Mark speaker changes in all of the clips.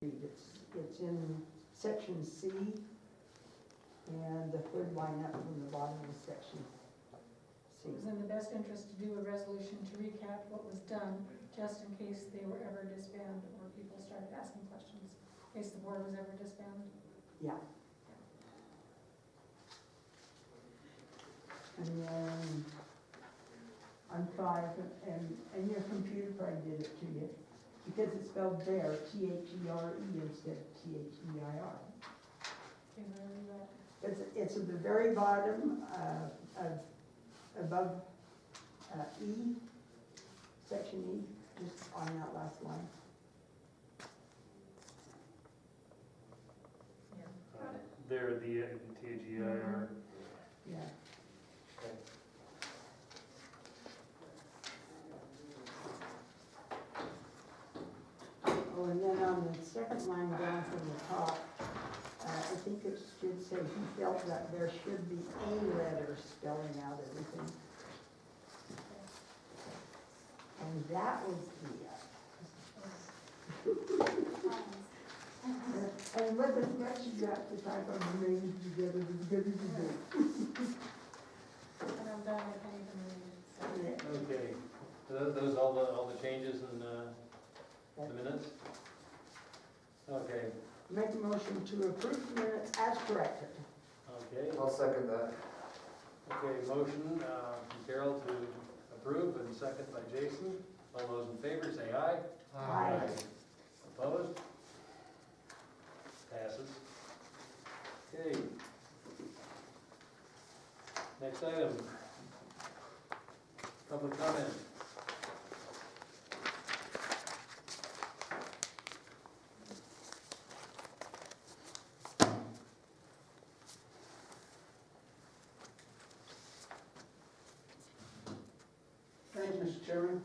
Speaker 1: It's in section C, and the third line up from the bottom of section C.
Speaker 2: It was in the best interest to do a resolution to recap what was done, just in case they were ever disbanded or people started asking questions, in case the board was ever disbanded.
Speaker 1: Yeah. And then on 5, and your computer probably did it to you, because it's spelled there, T-H-E-R-E instead of T-H-E-I-R.
Speaker 2: Okay, where are you at?
Speaker 1: It's at the very bottom above E, section E, just on that last line.
Speaker 2: Yeah, got it.
Speaker 3: There, the T-H-E-I-R.
Speaker 1: Yeah.
Speaker 3: Okay.
Speaker 1: Oh, and then on the second line down from the top, I think it should say he felt that there should be a letter spelling out everything. And that was and with as much as you have to type on the names together, as good as you do.
Speaker 2: And I'm done, I can't even read it, so.
Speaker 3: Okay, so those all the changes in the minutes? Okay,
Speaker 1: Make a motion to approve the minutes as corrected.
Speaker 3: okay,
Speaker 4: I'll second that.
Speaker 3: okay, motion from Carol to approve and second by Jason. All those in favor say aye.
Speaker 1: Aye.
Speaker 3: Opposed? Passes. Okay. Next item. Public comment.
Speaker 5: Thank you, Mr. Chairman.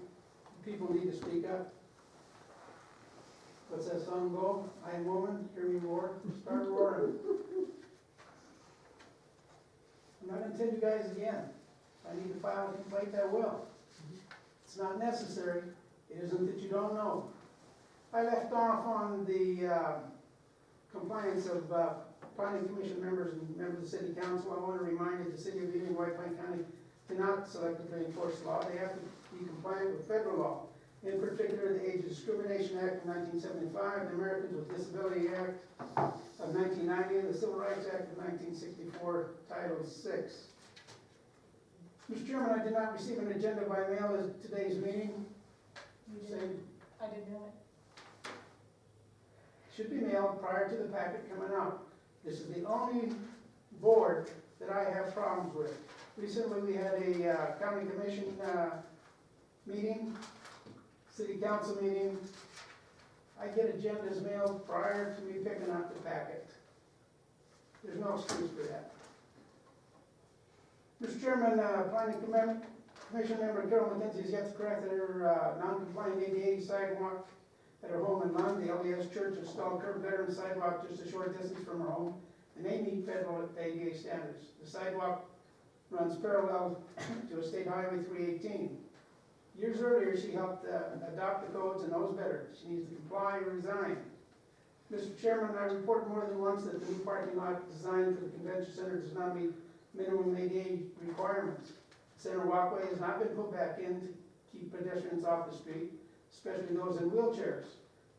Speaker 5: People need to speak up. What's that song go? I am woman, hear me roar, start roaring. I'm not gonna tell you guys again. If I need to file a complaint, I will. It's not necessary. It isn't that you don't know. I left off on the compliance of planning commission members and members of the city council. I want to remind that the city of Union White Pine County cannot selectively enforce law. They have to be compliant with federal law. In particular, the Age of Discrimination Act of 1975, the Americans with Disability Act of 1990, and the Civil Rights Act of 1964, Title VI. Mr. Chairman, I did not receive an agenda by mail as today's meeting.
Speaker 2: You
Speaker 5: Same.
Speaker 2: did, I didn't know it.
Speaker 5: Should be mailed prior to the packet coming out. This is the only board that I have problems with. Recently, we had a county commission meeting, city council meeting. I get agendas mailed prior to me picking up the packet. There's no excuse for that. Mr. Chairman, planning commission member Carol McKenzie has yet to correct that her non-compliant ADA sidewalk at her home in Lund. The LDS Church installed curb gutter and sidewalk just a short distance from her home, and they meet federal ADA standards. The sidewalk runs parallel to a state highway 318. Years earlier, she helped adopt the codes and knows better. She needs to comply or resign. Mr. Chairman, I reported more than once that the new parking lot designed for the convention center does not meet minimum ADA requirements. Center walkway has not been put back in to keep pedestrians off the street, especially those in wheelchairs.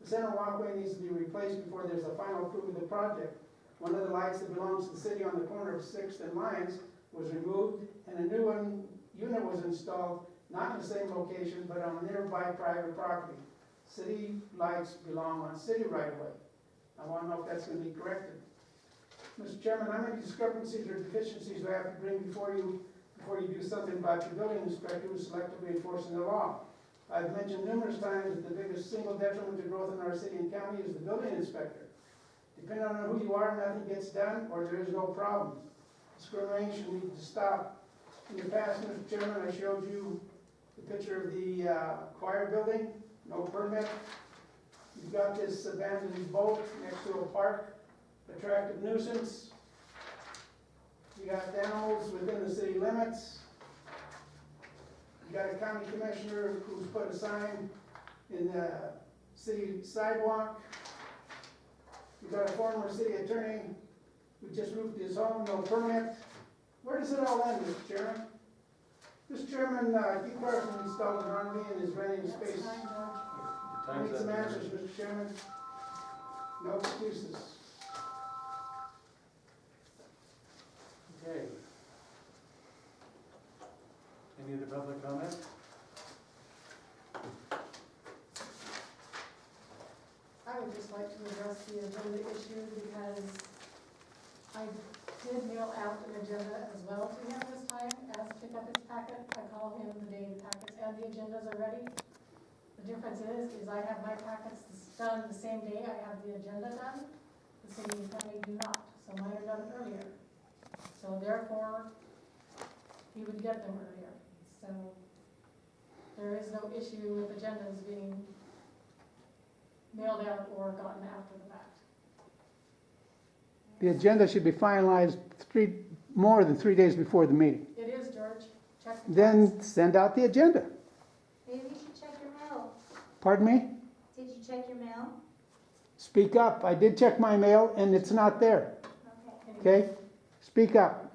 Speaker 5: The center walkway needs to be replaced before there's a final approval of the project. One of the lights that belongs to the city on the corner of 6th and Lyons was removed, and a new unit was installed, not in the same location, but on nearby private property. City lights belong on city right-of-way. I want to know if that's going to be corrected. Mr. Chairman, how many discrepancies or deficiencies do I have to bring before you do something about your building inspector who's selectively enforcing the law? I've mentioned numerous times that the biggest single detriment to growth in our city and county is the building inspector. Depending on who you are, nothing gets done or there is no problem. Discrimination needs to stop. In the past, Mr. Chairman, I showed you the picture of the choir building, no permit. You've got this abandoned boat next to a park, attractive nuisance. You got animals within the city limits. You got a county commissioner who's put a sign in the city sidewalk. We got a former city attorney who just roofed his home, no permit. Where does it all end, Mr. Chairman? Mr. Chairman, Keith Carson installed an RV and is renting space.
Speaker 2: That's fine, George.
Speaker 5: I
Speaker 3: Time's
Speaker 5: need some
Speaker 3: up.
Speaker 5: answers, Mr. Chairman. No excuses.
Speaker 3: Okay. Any other public comment?
Speaker 2: I would just like to address the agenda issue because I did mail out an agenda as well to him this time as pick up his packet. I call him the day the packets and the agendas are ready. The difference is I have my packets done the same day I have the agenda done. The city attorney do not, so mine are done earlier. So therefore, he would get them earlier. So there is no issue with agendas being mailed out or gotten after the fact.
Speaker 5: The agenda should be finalized more than 3 days before the meeting.
Speaker 2: It is, George. Check the
Speaker 5: Then
Speaker 2: text.
Speaker 5: send out the agenda.
Speaker 4: Maybe you should check your mail.
Speaker 5: Pardon me?
Speaker 4: Did you check your mail?
Speaker 5: Speak up. I did check my mail and it's not there.
Speaker 4: Okay.
Speaker 5: Okay? Speak up.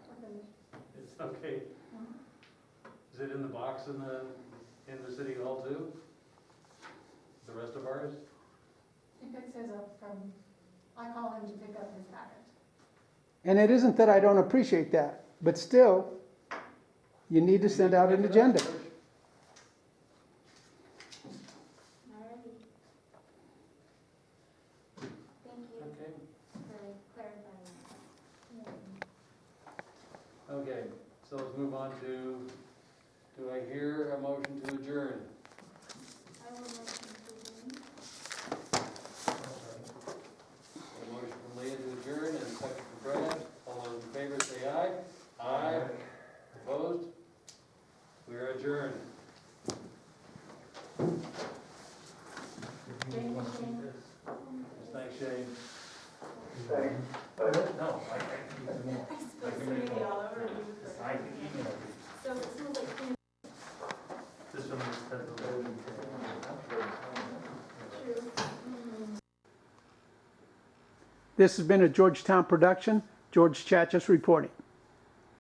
Speaker 3: It's okay. Is it in the box in the city hall too? The rest of ours?
Speaker 2: He picks his up from, I call him to pick up his packet.
Speaker 5: And it isn't that I don't appreciate that, but still, you need to send out an agenda.
Speaker 4: Alrighty. Thank you
Speaker 3: Okay.
Speaker 4: for clarifying.
Speaker 3: Okay, so let's move on to, do I hear a motion to adjourn?
Speaker 4: I will motion to adjourn.
Speaker 3: A motion from Leah to adjourn and a second from Brad. All those in favor say aye. Aye. Opposed? We are adjourned.
Speaker 2: Thank you, Shane.
Speaker 3: Thanks, Shane.
Speaker 6: No, I can use them all.
Speaker 4: I spilled spaghetti all over you.
Speaker 6: I can email you.
Speaker 4: So it smells like clean.
Speaker 6: This one has the loading.
Speaker 4: True.
Speaker 5: This has been a Georgetown production. George Chachas reporting.